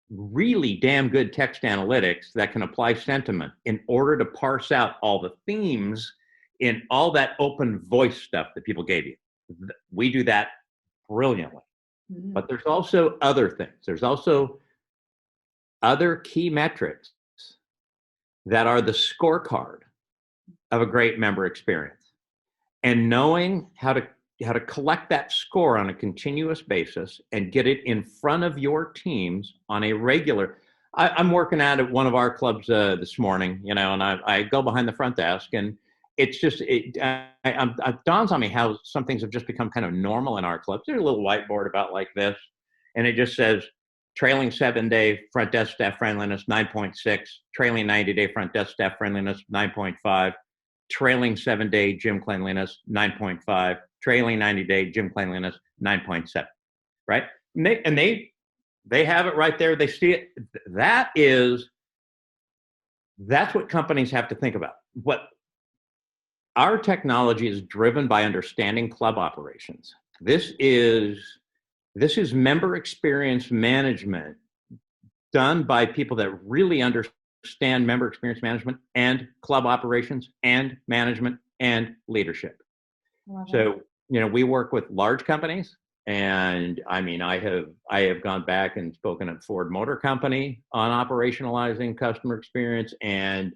really damn good text analytics that can apply sentiment in order to parse out all the themes in all that open voice stuff that people gave you. We do that brilliantly. Mm-hmm. But there's also other things. There's also other key metrics that are the scorecard of a great member experience. And knowing how to collect that score on a continuous basis and get it in front of your teams on a regular. I'm working out at one of our clubs this morning, and I go behind the front desk, and it's just, it dawns on me how some things have just become kind of normal in our clubs. There's a little whiteboard about like this, and it just says, trailing 7-day front desk staff friendliness, 9.6, trailing 90-day front desk staff friendliness, 9.5, trailing 7-day gym cleanliness, 9.5, trailing 90-day gym cleanliness, 9.7, right? And they have it right there. They see it. That's what companies have to think about. What our technology is driven by understanding club operations. This is member experience management done by people that really understand member experience management and club operations and management and leadership. So, we work with large companies, and I have gone back and spoken at Ford Motor Company on operationalizing customer experience, and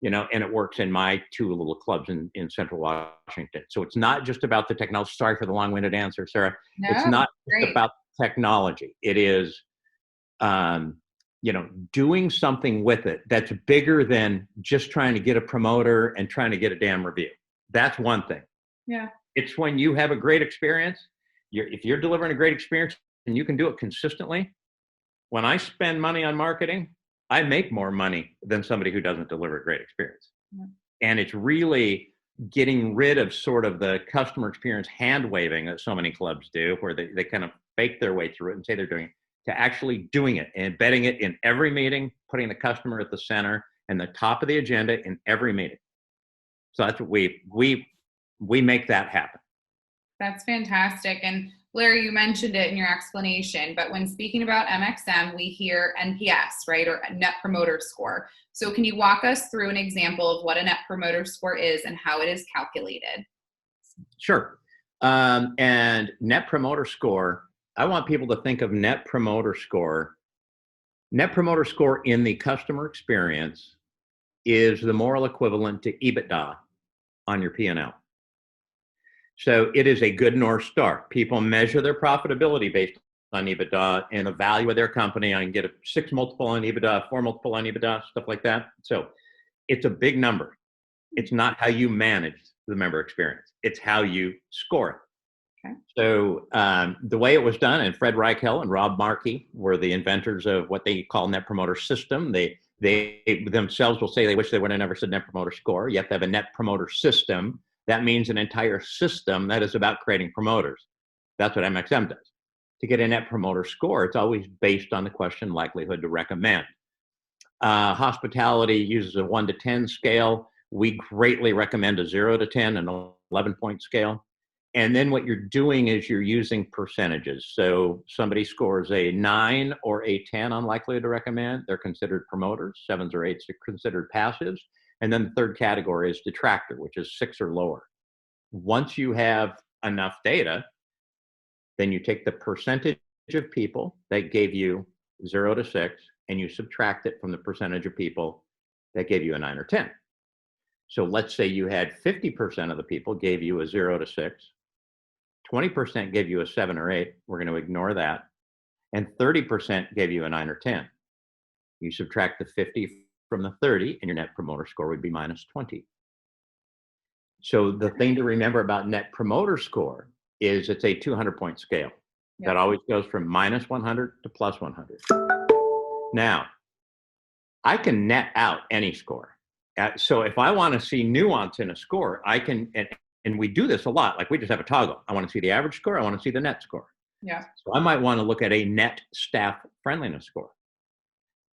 it works in my 2 little clubs in Central Washington. So it's not just about the technology. Sorry for the long-winded answer, Sarah. No, it's not just about technology. It is, doing something with it that's bigger than just trying to get a promoter and trying to get a damn review. That's one thing. Yeah. It's when you have a great experience, if you're delivering a great experience and you can do it consistently. When I spend money on marketing, I make more money than somebody who doesn't deliver a great experience. Yeah. And it's really getting rid of sort of the customer experience hand waving that so many clubs do, where they kind of fake their way through it and say they're doing it, to actually doing it and embedding it in every meeting, putting the customer at the center and the top of the agenda in every meeting. So that's what we make that happen. That's fantastic. And Blair, you mentioned it in your explanation, but when speaking about MXM, we hear NPS, right, or Net Promoter Score. So can you walk us through an example of what a Net Promoter Score is and how it is calculated? Sure. And Net Promoter Score, I want people to think of Net Promoter Score. Net Promoter Score in the customer experience is the moral equivalent to EBITDA on your P&L. So it is a good North Star. People measure their profitability based on EBITDA and the value of their company. I can get a 6 multiple on EBITDA, 4 multiple on EBITDA, stuff like that. So it's a big number. It's not how you manage the member experience. It's how you score it. Okay. So the way it was done, and Fred Reichel and Rob Markey were the inventors of what they call Net Promoter System. They themselves will say they wish they would have never said Net Promoter Score. You have to have a Net Promoter System. That means an entire system that is about creating promoters. That's what MXM does. To get a Net Promoter Score, it's always based on the question likelihood to recommend. Hospitality uses a 1 to 10 scale. We greatly recommend a 0 to 10, an 11-point scale. And then what you're doing is you're using percentages. So somebody scores a 9 or a 10 on likelihood to recommend, they're considered promoters. 7s or 8s are considered passives. And then the third category is detractor, which is 6 or lower. Once you have enough data, then you take the percentage of people that gave you 0 to 6, and you subtract it from the percentage of people that gave you a 9 or 10. So let's say you had 50% of the people gave you a 0 to 6, 20% gave you a 7 or 8, we're going to ignore that, and 30% gave you a 9 or 10. You subtract the 50 from the 30, and your Net Promoter Score would be minus 20. So the thing to remember about Net Promoter Score is it's a 200-point scale. Yep. That always goes from minus 100 to plus 100. Now, I can net out any score. So if I want to see nuance in a score, I can, and we do this a lot, like we just have a toggle. I want to see the average score, I want to see the net score. Yeah. So I might want to look at a net staff friendliness score.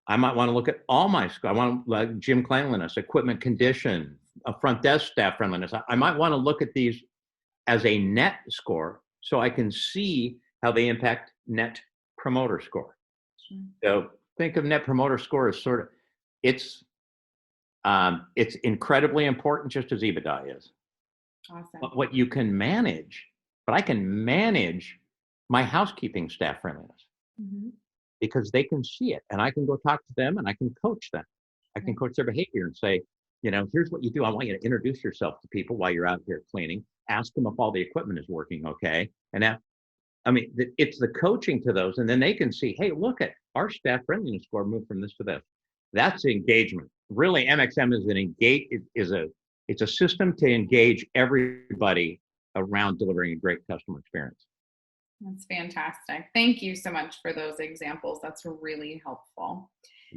I might want to look at all my score. I want like gym cleanliness, equipment condition, a front desk staff friendliness. I might want to look at these as a net score so I can see how they impact Net Promoter Score. Sure. So think of Net Promoter Score as sort of, it's incredibly important, just as EBITDA is. Awesome. But what you can manage, but I can manage my housekeeping staff friendliness because they can see it, and I can go talk to them, and I can coach them. I can coach their behavior and say, you know, here's what you do. I want you to introduce yourself to people while you're out here cleaning. Ask them if all the equipment is working okay. And that, I mean, it's the coaching to those, and then they can see, hey, look at our staff friendliness score moved from this to this. That's engagement. Really, MXM is it's a system to engage everybody around delivering a great customer experience. That's fantastic. Thank you so much for those examples. That's really helpful.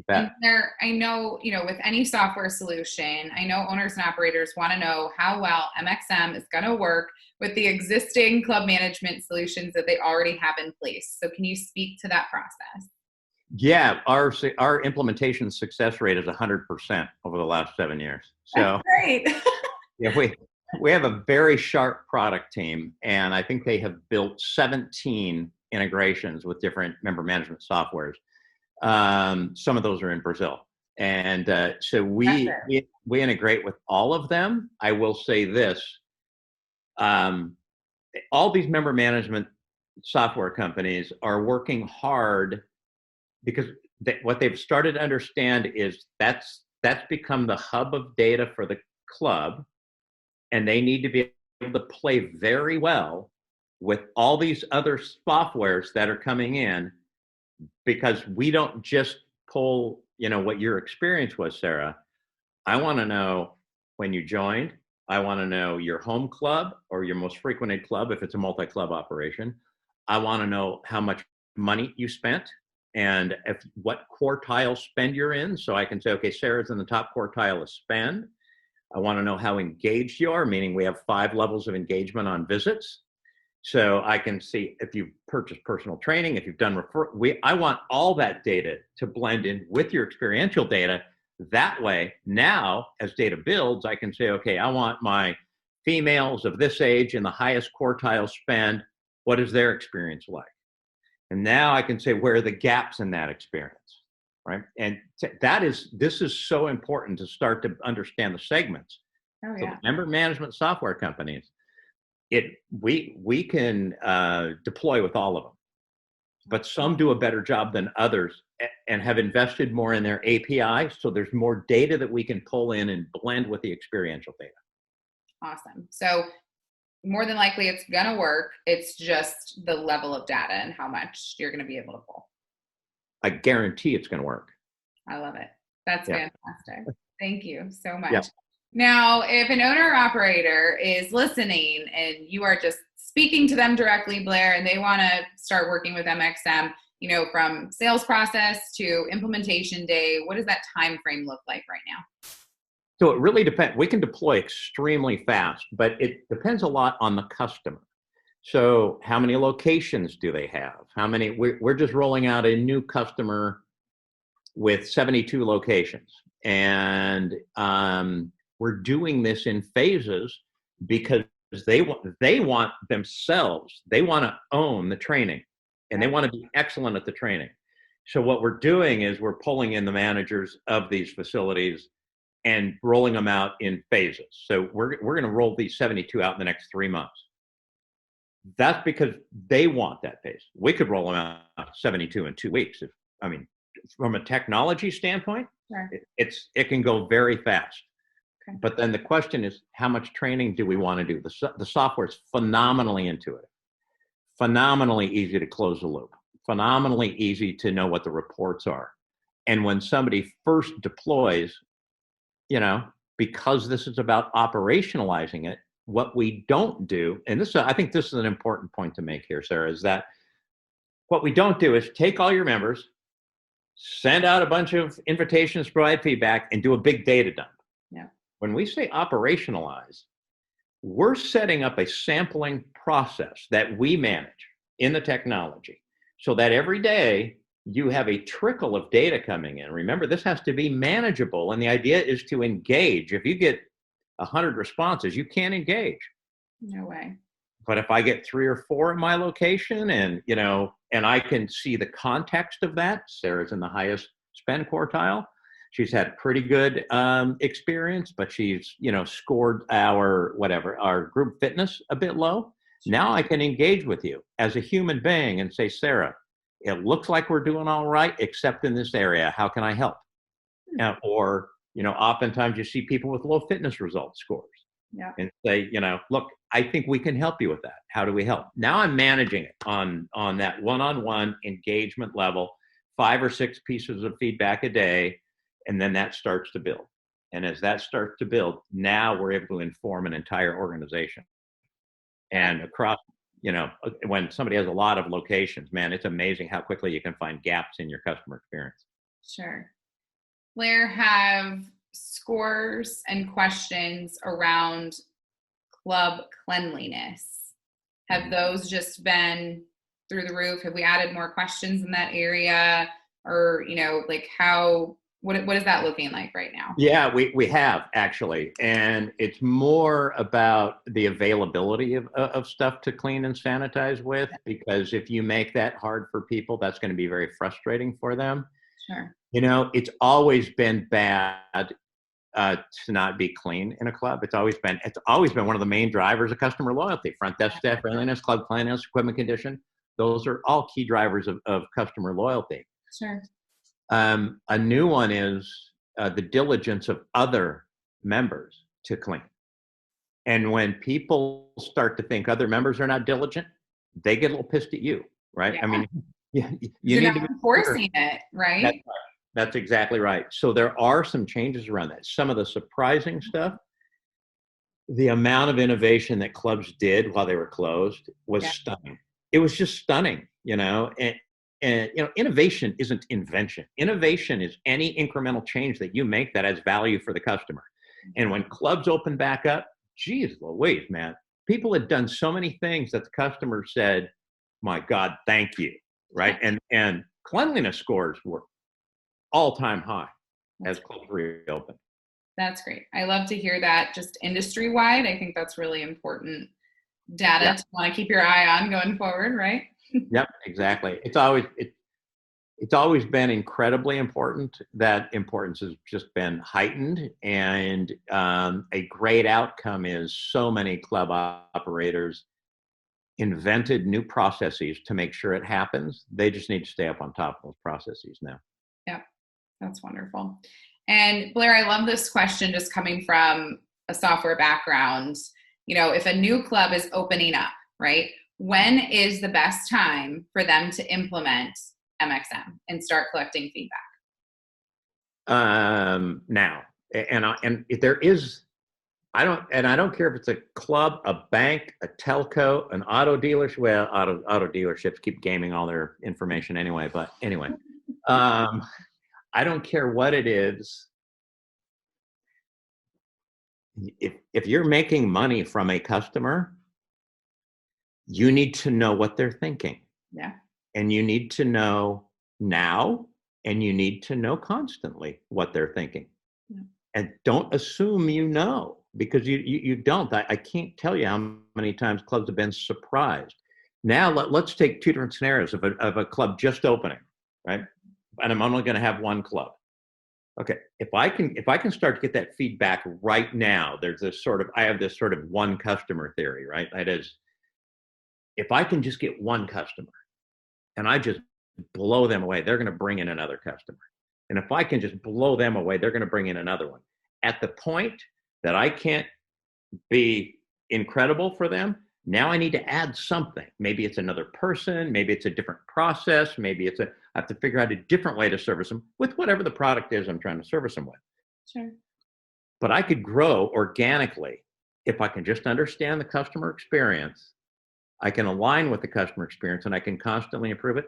And there, I know, with any software solution, I know owners and operators want to know how well MXM is going to work with the existing club management solutions that they already have in place. So can you speak to that process? Yeah, our implementation success rate is 100% over the last 7 years. So that's great. Yeah, we have a very sharp product team, and I think they have built 17 integrations with different member management softwares. Some of those are in Brazil, and so we integrate with all of them. I will say this: all these member management software companies are working hard because what they've started to understand is that's become the hub of data for the club, and they need to be able to play very well with all these other softwares that are coming in, because we don't just pull, what your experience was, Sarah. I want to know when you joined. I want to know your home club or your most frequented club if it's a multi-club operation. I want to know how much money you spent and what quartile spend you're in. So I can say, okay, Sarah's in the top quartile of spend. I want to know how engaged you are, meaning we have 5 levels of engagement on visits. So I can see if you've purchased personal training, if you've done I want all that data to blend in with your experiential data. That way, now as data builds, I can say, okay, I want my females of this age in the highest quartile spend. What is their experience like? And now I can say, where are the gaps in that experience, right? And this is so important to start to understand the segments. Oh, yeah. So the member management software companies, we can deploy with all of them, but some do a better job than others and have invested more in their API. So there's more data that we can pull in and blend with the experiential data. Awesome. So more than likely it's going to work. It's just the level of data and how much you're going to be able to pull. I guarantee it's going to work. I love it. That's fantastic. Thank you so much. Yeah. Now, if an owner or operator is listening and you are just speaking to them directly, Blair, and they want to start working with MXM, from sales process to implementation day, what does that time frame look like right now? So it really depends. We can deploy extremely fast, but it depends a lot on the customer. So how many locations do they have? We're just rolling out a new customer with 72 locations. And we're doing this in phases because they want themselves, they want to own the training and they want to be excellent at the training. So what we're doing is we're pulling in the managers of these facilities and rolling them out in phases. So we're going to roll these 72 out in the next 3 months. That's because they want that pace. We could roll them out 72 in 2 weeks. From a technology standpoint, sure. it can go very fast. Okay. But then the question is, how much training do we want to do? The software is phenomenally intuitive, phenomenally easy to close the loop, phenomenally easy to know what the reports are. And when somebody first deploys, because this is about operationalizing it, what we don't do, and I think this is an important point to make here, Sarah, is that what we don't do is take all your members, send out a bunch of invitations to provide feedback, and do a big data dump. Yeah. When we say operationalize, we're setting up a sampling process that we manage in the technology so that every day you have a trickle of data coming in. Remember, this has to be manageable, and the idea is to engage. If you get 100 responses, you can't engage. No way. But if I get 3 or 4 in my location and I can see the context of that, Sarah's in the highest spend quartile. She's had pretty good experience, but she's, scored our group fitness a bit low. Now I can engage with you as a human being and say, Sarah, it looks like we're doing all right, except in this area. How can I help? Or, oftentimes you see people with low fitness results scores. Yeah. And say, look, I think we can help you with that. How do we help? Now I'm managing it on that one-on-one engagement level, 5 or 6 pieces of feedback a day, and then that starts to build. And as that starts to build, now we're able to inform an entire organization. And across, when somebody has a lot of locations, man, it's amazing how quickly you can find gaps in your customer experience. Sure. Blair, have scores and questions around club cleanliness, have those just been through the roof? Have we added more questions in that area? Or, what is that looking like right now? Yeah, we have actually. And it's more about the availability of stuff to clean and sanitize with, because if you make that hard for people, that's going to be very frustrating for them. Sure. It's always been bad to not be clean in a club. It's always been one of the main drivers of customer loyalty. Front desk staff friendliness, club cleanliness, equipment condition. Those are all key drivers of customer loyalty. Sure. A new one is the diligence of other members to clean. And when people start to think other members are not diligent, they get a little pissed at you, right? Yeah. You need to be enforcing it, right? That's right. That's exactly right. So there are some changes around that. Some of the surprising stuff, the amount of innovation that clubs did while they were closed was stunning. It was just stunning, and innovation isn't invention. Innovation is any incremental change that you make that adds value for the customer. And when clubs open back up, geez Louise, man, people had done so many things that the customer said, my God, thank you, right? And cleanliness scores were all-time high as clubs reopened. That's great. I love to hear that just industry-wide. I think that's really important data to want to keep your eye on going forward, right? Yep, exactly. It's always been incredibly important. That importance has just been heightened, and a great outcome is so many club operators invented new processes to make sure it happens. They just need to stay up on top of those processes now. Yeah, that's wonderful. And Blair, I love this question just coming from a software background. If a new club is opening up, right? When is the best time for them to implement MXM and start collecting feedback? Now, and there is I don't care if it's a club, a bank, a telco, an auto dealership. Well, auto dealerships keep gaming all their information anyway. But anyway, I don't care what it is. If you're making money from a customer, you need to know what they're thinking. Yeah. And you need to know now, and you need to know constantly what they're thinking. Yeah. And don't assume you know, because you don't. I can't tell you how many times clubs have been surprised. Now let's take two different scenarios of a club just opening, right? And I'm only going to have one club. Okay, if I can start to get that feedback right now, I have this sort of one customer theory, right? That is, if I can just get one customer and I just blow them away, they're going to bring in another customer. And if I can just blow them away, they're going to bring in another one. At the point that I can't be incredible for them, now I need to add something. Maybe it's another person, maybe it's a different process, maybe I have to figure out a different way to service them with whatever the product is I'm trying to service them with. Sure. But I could grow organically if I can just understand the customer experience. I can align with the customer experience and I can constantly improve it.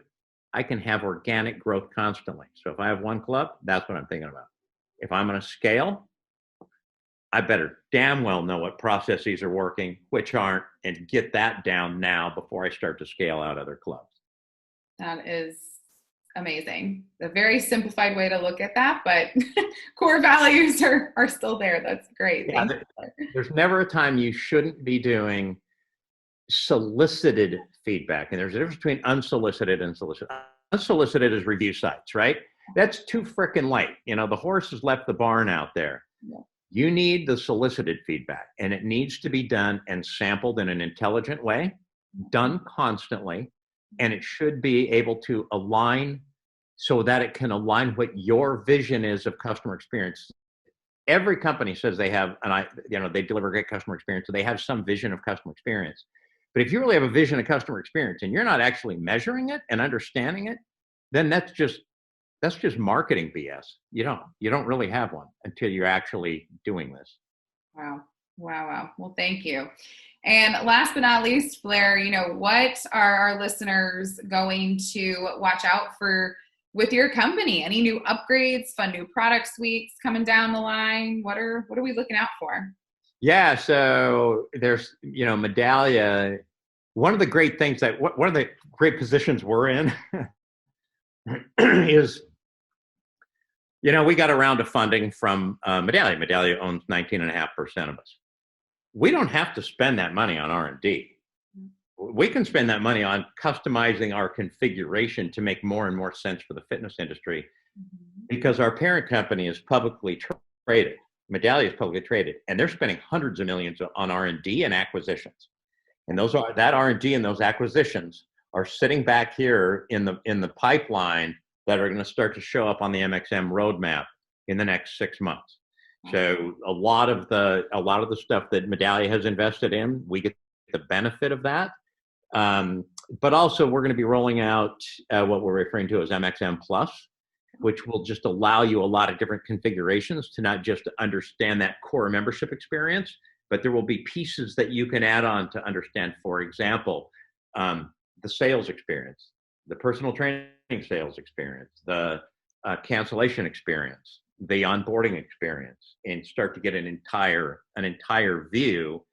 I can have organic growth constantly. So if I have one club, that's what I'm thinking about. If I'm going to scale, I better damn well know what processes are working, which aren't, and get that down now before I start to scale out other clubs. That is amazing. A very simplified way to look at that, but core values are still there. That's great. Yeah, there's never a time you shouldn't be doing solicited feedback. And there's a difference between unsolicited and solicited. Unsolicited is review sites, right? That's too frickin' light. The horse has left the barn out there. Yeah. You need the solicited feedback, and it needs to be done and sampled in an intelligent way, done constantly, and it should be able to align so that it can align what your vision is of customer experience. Every company says they have, they deliver great customer experience, so they have some vision of customer experience. But if you really have a vision of customer experience and you're not actually measuring it and understanding it, then that's just marketing BS. You don't really have one until you're actually doing this. Wow. Well, thank you. And last but not least, Blair, what are our listeners going to watch out for with your company? Any new upgrades, fun new product suites coming down the line? What are we looking out for? Yeah, so there's, Medallia. One of the great things one of the great positions we're in is, we got a round of funding from Medallia. Medallia owns 19.5% of us. We don't have to spend that money on R&D. We can spend that money on customizing our configuration to make more and more sense for the fitness industry, because our parent company is publicly traded. Medallia is publicly traded, and they're spending hundreds of millions on R&D and acquisitions. And that R&D and those acquisitions are sitting back here in the pipeline that are going to start to show up on the MXM roadmap in the next 6 months. So a lot of the stuff that Medallia has invested in, we get the benefit of that. But also we're going to be rolling out what we're referring to as MXM Plus, which will just allow you a lot of different configurations to not just understand that core membership experience, but there will be pieces that you can add on to understand, for example, the sales experience, the personal training sales experience, the cancellation experience, the onboarding experience, and start to get an entire view,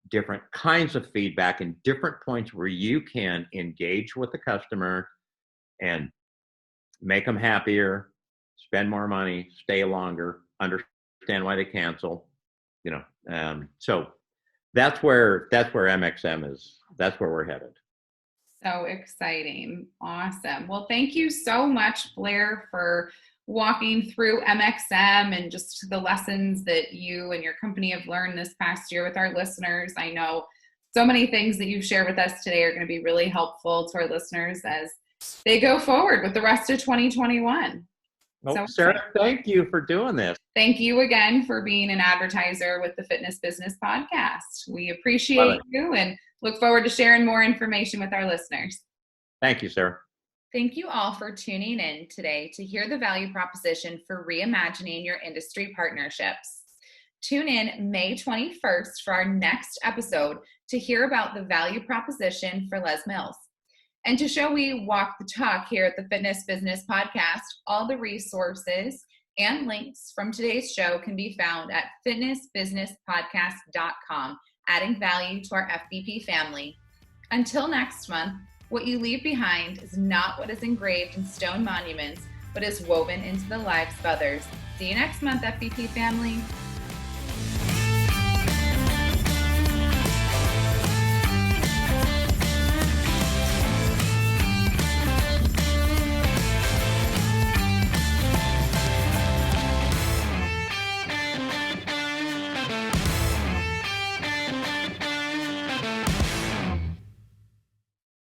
different kinds of feedback and different points where you can engage with the customer and make them happier, spend more money, stay longer, understand why they cancel, so that's where MXM is. That's where we're headed. So exciting. Awesome. Well, thank you so much, Blair, for walking through MXM and just the lessons that you and your company have learned this past year with our listeners. I know so many things that you've shared with us today are going to be really helpful to our listeners as they go forward with the rest of 2021. So, Sarah, thank you for doing this. Thank you again for being an advertiser with the Fitness Business Podcast. We appreciate you and look forward to sharing more information with our listeners. Thank you, Sarah. Thank you all for tuning in today to hear the value proposition for reimagining your industry partnerships. Tune in May 21st for our next episode to hear about the value proposition for Les Mills. And to show we walk the talk here at the Fitness Business Podcast, all the resources and links from today's show can be found at fitnessbusinesspodcast.com, adding value to our FBP family. Until next month, what you leave behind is not what is engraved in stone monuments, but is woven into the lives of others. See you next month, FBP family.